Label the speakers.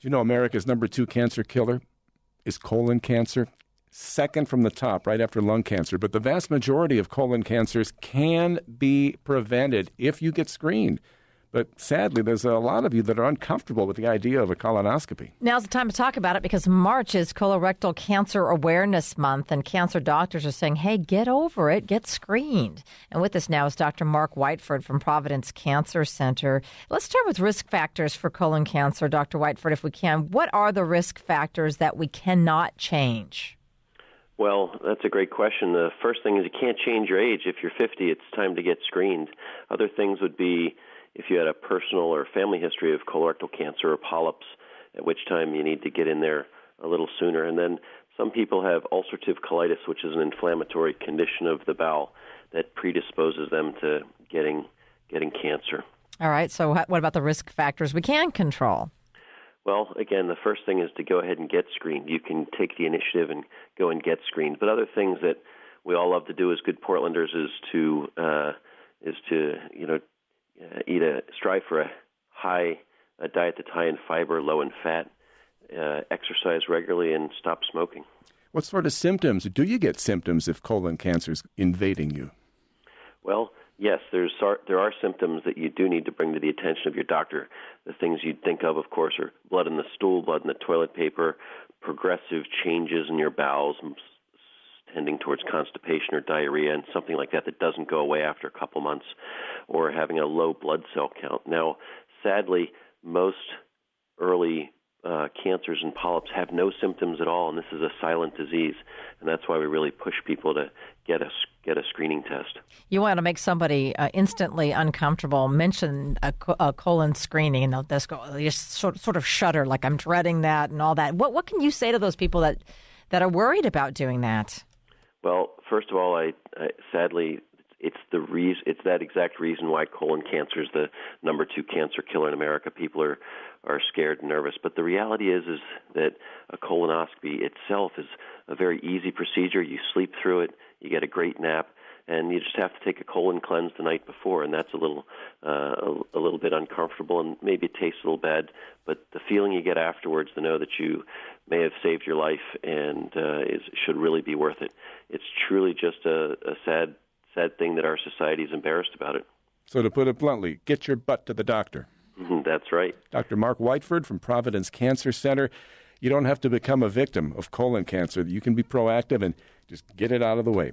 Speaker 1: Do you know America's number 2 cancer killer is colon cancer? Second from the top, right after lung cancer. But the vast majority of colon cancers can be prevented if you get screened. But sadly, there's a lot of you that are uncomfortable with the idea of a colonoscopy.
Speaker 2: Now's the time to talk about it because March is Colorectal Cancer Awareness Month, and cancer doctors are saying, hey, get over it, get screened. And with us now is Dr. Mark Whiteford from Providence Cancer Center. Let's start with risk factors for colon cancer, Dr. Whiteford, if we can. What are the risk factors that we cannot change?
Speaker 3: Well, that's a great question. The first thing is you can't change your age. If you're 50, it's time to get screened. Other things would be if you had a personal or family history of colorectal cancer or polyps, at which time you need to get in there a little sooner. And then some people have ulcerative colitis, which is an inflammatory condition of the bowel that predisposes them to getting cancer.
Speaker 2: All right. So what about the risk factors we can control?
Speaker 3: Well, again, the first thing is to go ahead and get screened. You can take the initiative and go and get screened. But other things that we all love to do as good Portlanders is to strive for a diet that's high in fiber, low in fat, exercise regularly, and stop smoking.
Speaker 1: What sort of symptoms? Do you get symptoms if colon cancer is invading you?
Speaker 3: Well, yes, there are symptoms that you do need to bring to the attention of your doctor. The things you'd think of course, are blood in the stool, blood in the toilet paper, progressive changes in your bowels, tending towards constipation or diarrhea, and something like that doesn't go away after a couple months, or having a low blood cell count. Now, sadly, most early cancers and polyps have no symptoms at all, and this is a silent disease, and that's why we really push people to get a screening test.
Speaker 2: You want to make somebody instantly uncomfortable, mention a colon screening, and they'll just sort of shudder, like I'm dreading that and all that. What can you say to those people that are worried about doing that?
Speaker 3: Well, first of all, I sadly, it's that exact reason why colon cancer is the number 2 cancer killer in America. People are scared and nervous. But the reality is that a colonoscopy itself is a very easy procedure. You sleep through it, you get a great nap, and you just have to take a colon cleanse the night before, and that's a little bit uncomfortable, and maybe it tastes a little bad. But the feeling you get afterwards to know that you may have saved your life and should really be worth it. It's truly just a sad thing that our society is embarrassed about it.
Speaker 1: So to put it bluntly, get your butt to the doctor.
Speaker 3: That's right.
Speaker 1: Dr. Mark Whiteford from Providence Cancer Center. You don't have to become a victim of colon cancer. You can be proactive and just get it out of the way.